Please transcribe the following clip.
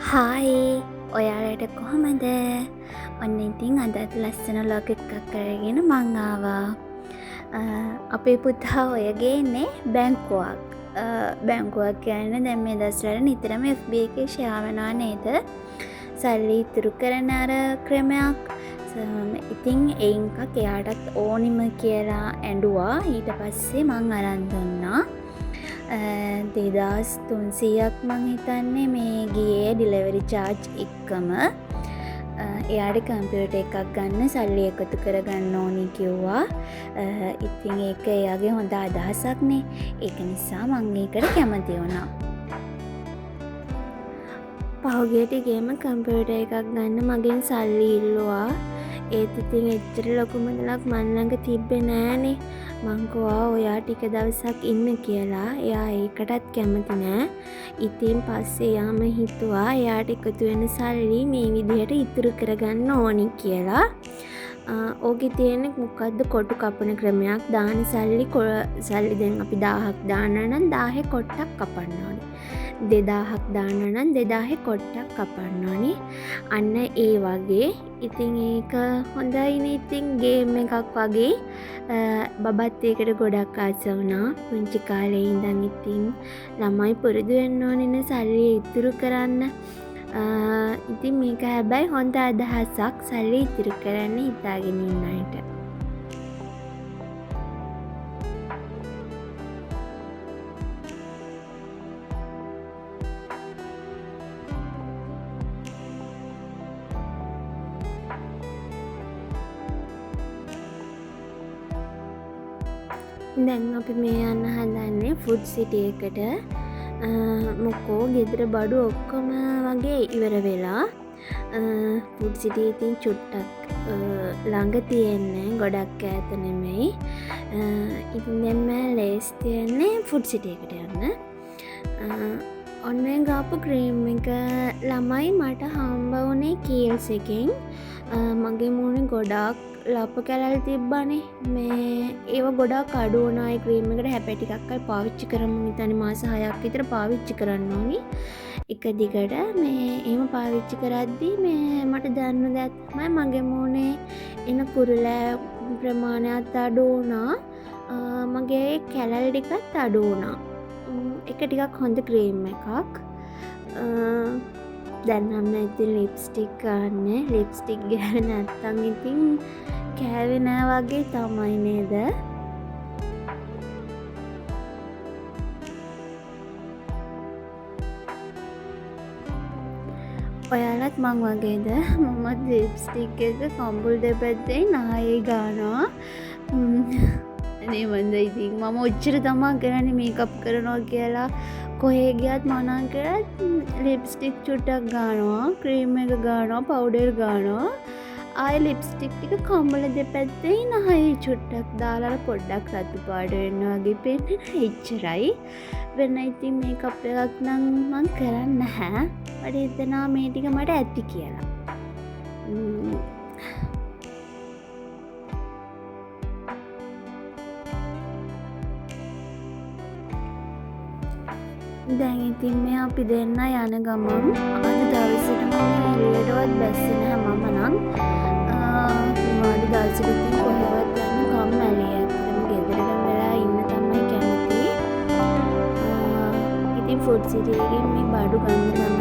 Hi ඔයාලට කොහොමද? ඔන්න ඉතින් අදත් ලස්සන ලොග් එකක් කරගෙන මං ආවා. අපේ පුතා ඔය ගේන්නේ බැංකුවක්. බැංකුවක් කියන්නේ දැන් මේ දවස්වල නිතරම FB එකේ ෂෙයා වෙනවා නේද? සල්ලි ඉතුරු කරන අර ක්‍රමයක්. ඉතින් ඒකක් එයාටත් ඕනිම කියලා ඇඬුවා. ඊට පස්සේ මං අරන් දුන්නා. 2300ක් මං හිතන්නේ මේ ගියේ ඩිලිවරි චාර්ජ් එක්කම. එයාට කම්පියුටර් එකක් ගන්න සල්ලි එකතු කරගන්න ඕනි කිව්වා. ඉතින් ඒක එයාගේ හොඳ අදහසක්නේ. ඒක නිසා මං ඒකට කැමති වුණා. පහුගිය ටිකේම කම්පියුටර් එකක් ගන්න මගෙන් සල්ලි ඉල්ලුවා. ඒත් ඉතින් එච්චර ලොකු මුදලක් මන් ළඟ තිබ්බේ නෑනේ. මං කිව්වා ඔයා ටික දවසක් ඉන්න කියලා. එයා ඒකටත් කැමති නෑ. ඉතින් පස්සේ එයාම හිතුවා එයාට එකතු වෙන සල්ලි මේ විදිහට ඉතුරු කරගන්න ඕනි කියලා. ඕකේ තියෙන්නේ මොකද්ද කොටු කපන ක්‍රමයක්. දාන සල්ලි දැන් අපි 1000ක් දාන්න නම් 1000 කොටක් කපන්න ඕනේ. 2000ක් දාන්න නම් 2000 කොටක් කපන්න ඕනේ. අන්න ඒ වගේ. ඉතින් ඒක හොඳයිනේ. ඉතින් ගේම් එකක් වගේ. බබත් ඒකට ගොඩක් ආස වුණා. පුංචි කාලේ ඉඳන් ඉතින් ළමයි පුරුදු වෙන්න ඕනේ සල්ලි ඉතුරු කරන්න. ඉතින් මේක හැබැයි හොඳ අදහසක් සල්ලි ඉතුරු කරන්න හිතාගෙන ඉන්න අයට. දැන් අපි මේ යන්න හදන්නේ ෆුඩ් සිටි එකට. මොකෝ ගෙදර බඩු ඔක්කොම වගේ ඉවර වෙලා. ෆුඩ් සිටි ඉතින් චුට්ටක් ළඟ තියෙන්නේ ගොඩක් ඈත නෙමෙයි. ඉතින් දැන් මම ලේස් තියන්නේ ෆුඩ් සිටි එකට යන්න. ඔන්න ගාපු ක්‍රීම් එක ළමයි මට හම්බ වුණේ කීල්ස් එකෙන්. මගේ මූණේ ගොඩක් ලප කැලල් තිබ්බනේ. මේ ඒව ගොඩක් අඩු වුණා ඒ ක්‍රීම් එකට. හැබැයි ටිකක් කල් පාවිච්චි කරමු හිතන්නේ මාස 6ක් විතර පාවිච්චි කරන්න ඕනි. එක දිගට මේ එහෙම පාවිච්චි කරද්දි මේ මට දැනුණ දේ තමයි මගේ මූණේ එන කුරුලෑ ප්‍රමාණයත් අඩු වුණා. මගේ කැලල් ටිකත් අඩු වුණා. ඒක ටිකක් හොඳ ක්‍රීම් එකක්. දැන් නම් ඉතින් ලිප්ස්ටික් ගන්න. ලිප්ස්ටික් ගෑවේ නැත්තම් ඉතින් කෑවේ නෑ වගේ තමයි නේද? ඔයාලත් මං වගේද? මමත් ලිප්ස්ටික් එක කම්බුල් දෙපැත්තේ නායේ ගානවා. අනේ මන්ද ඉතින් මම ඔච්චර තමා කරන්නේ මේකප් කරනවා කියලා. කොහේ ගියත් මොනවා කරත් ලිප්ස්ටික් චුට්ටක් ගන්නවා, ක්‍රීම් එක ගන්නවා, පවුඩර් ගන්නවා. ආයෙ ලිප්ස්ටික් ටික කම්බල දෙපැත්තේ නහයේ චුට්ටක් දාලා පොඩ්ඩක් රතු පාට වෙන්න වගේ පෙන්නන එච්චරයි. වෙන ඉතින් මේකප් එකක් නම් මං කරන්නේ නැහැ. මට හිතෙනවා මේ ටික මට ඇති කියලා. දැන් ඉතින් මේ අපි දෙන්න යන ගමන් අද දවසට මම එළියටවත් බැස්සේ නැහැ මම නම්. දවසට ඉතින් කොහෙවත් යන්න කම්මැලි. ඇත්තටම ගෙදරට වෙලා ඉන්න තමයි කැමති. ඉතින් ෆුඩ් සිටි එකෙන් මේ බඩු ගන්න